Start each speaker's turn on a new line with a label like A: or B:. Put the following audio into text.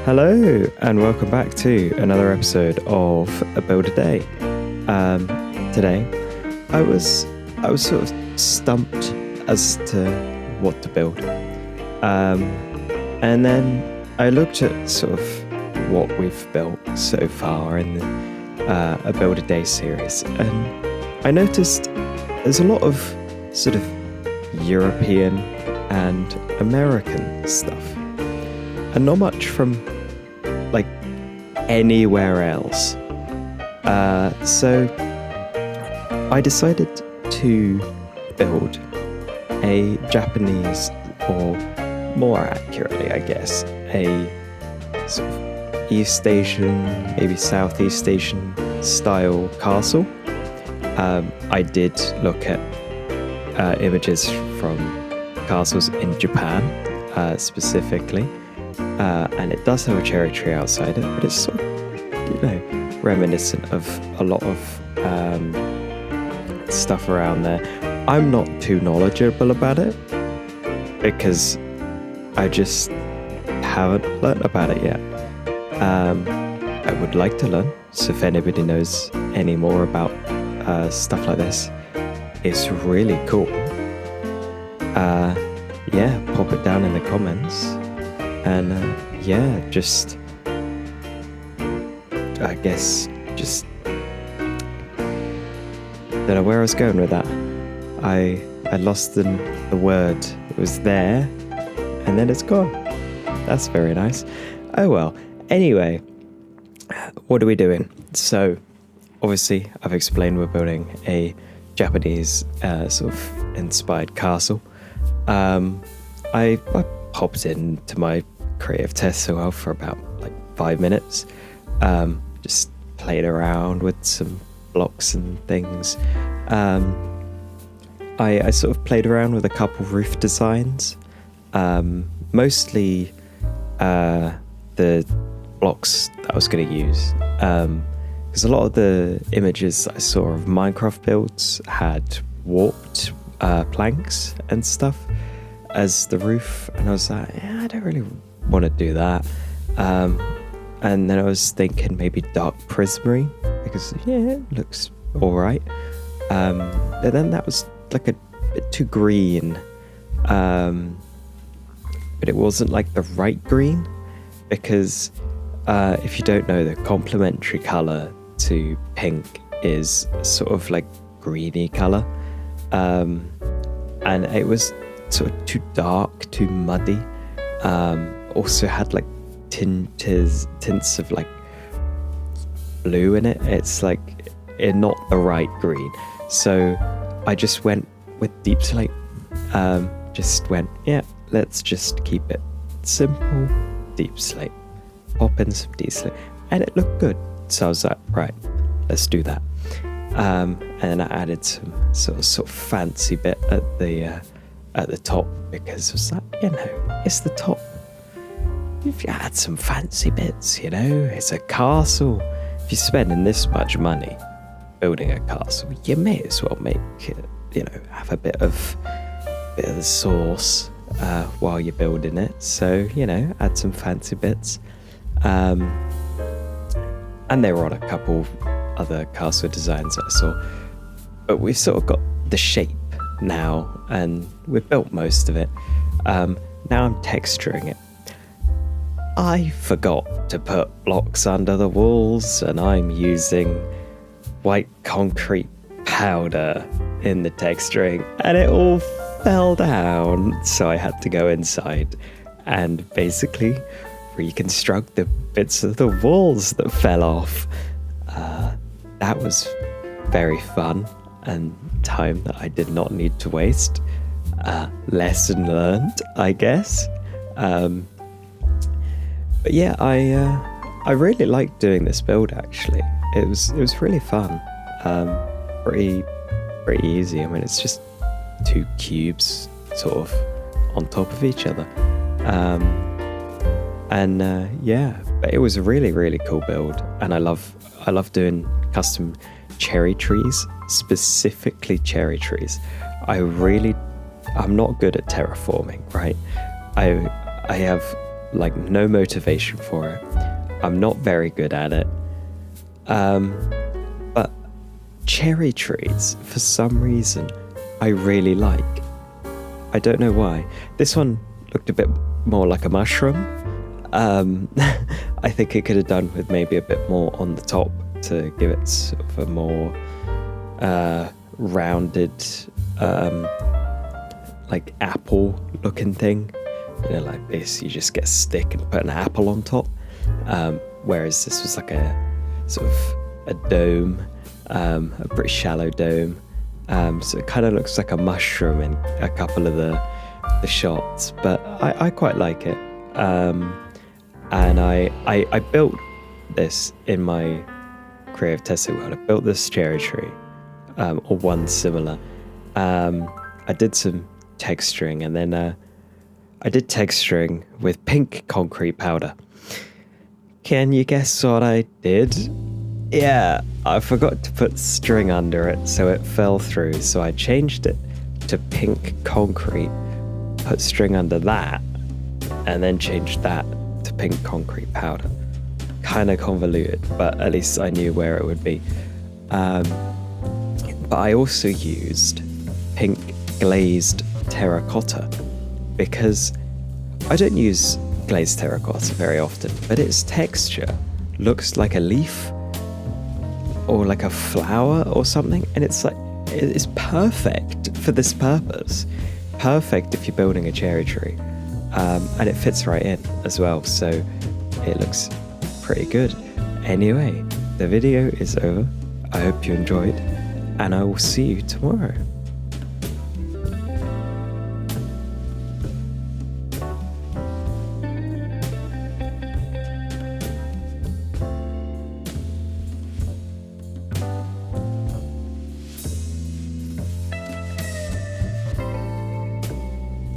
A: Hello, and welcome back to another episode of A Build a Day. Today, I was sort of stumped as to what to build, and then I looked at sort of what we've built so far in the A Build a Day series, and I noticed there's a lot of sort of European and American stuff, and not much from like anywhere else. So I decided to build a Japanese, or more accurately, I guess, a sort of East Asian, maybe Southeast Asian style castle. I did look at images from castles in Japan, specifically. And it does have a cherry tree outside it, but it's sort of, reminiscent of a lot of stuff around there. I'm not too knowledgeable about it because I just haven't learnt about it yet. I would like to learn, so if anybody knows any more about stuff like this, it's really cool. Pop it down in the comments. And I guess don't know where I was going with that. I lost the word. It was there, and then it's gone. That's very nice. Oh well. Anyway, what are we doing? So, obviously, I've explained we're building a Japanese sort of inspired castle. I popped into my creative test so for about 5 minutes, just played around with some blocks and things. I sort of played around with a couple roof designs, mostly the blocks that I was going to use, because a lot of the images I saw of Minecraft builds had warped planks and stuff as the roof, and I was like, I don't really want to do that. And then I was thinking maybe dark prismarine, because it looks alright. But then that was a bit too green, but it wasn't the right green, because if you don't know, the complementary colour to pink is sort of greeny colour, and it was sort of too dark, too muddy. Also had tints of blue in it. It's not the right green. So I just went with deep slate. Let's just keep it simple, deep slate. Pop in some deep slate, and it looked good. So I was like, right, let's do that. And then I added some sort of fancy bit at the top, because it was it's the top. If you add some fancy bits, it's a castle. If you're spending this much money building a castle, you may as well make it, have a bit of the sauce while you're building it. So, add some fancy bits. And there were on a couple other castle designs that I saw. But we've sort of got the shape now, and we've built most of it. Now I'm texturing it. I forgot to put blocks under the walls, and I'm using white concrete powder in the texturing, and it all fell down. So I had to go inside and basically reconstruct the bits of the walls that fell off. That was very fun, and time that I did not need to waste. Lesson learned, I guess. But yeah, I really liked doing this build. Actually, it was really fun. Pretty easy. I mean, it's just two cubes sort of on top of each other. But it was a really cool build, and I love doing custom cherry trees, specifically cherry trees. I'm not good at terraforming, right? I have like no motivation for it. I'm not very good at it. But cherry trees, for some reason, I really like. I don't know why. This one looked a bit more like a mushroom. I think it could have done with maybe a bit more on the top to give it sort of a more rounded, like apple looking thing. You know, like this, you just get a stick and put an apple on top. Whereas this was like a sort of a dome, a pretty shallow dome. So it kind of looks like a mushroom in a couple of the shots, but I quite like it. And I built this in my creative testing world. I built this cherry tree, or one similar. I did some texturing, and then I did texturing with pink concrete powder. Can you guess what I did? Yeah, I forgot to put string under it, so it fell through. So I changed it to pink concrete, put string under that, and then changed that to pink concrete powder. Kind of convoluted, but at least I knew where it would be. But I also used pink glazed terracotta because I don't use glazed terracotta very often, but its texture looks like a leaf or like a flower or something, and it's like it's perfect for this purpose. Perfect if you're building a cherry tree, and it fits right in as well, so it looks pretty good. Anyway, the video is over. I hope you enjoyed, and I will see you tomorrow.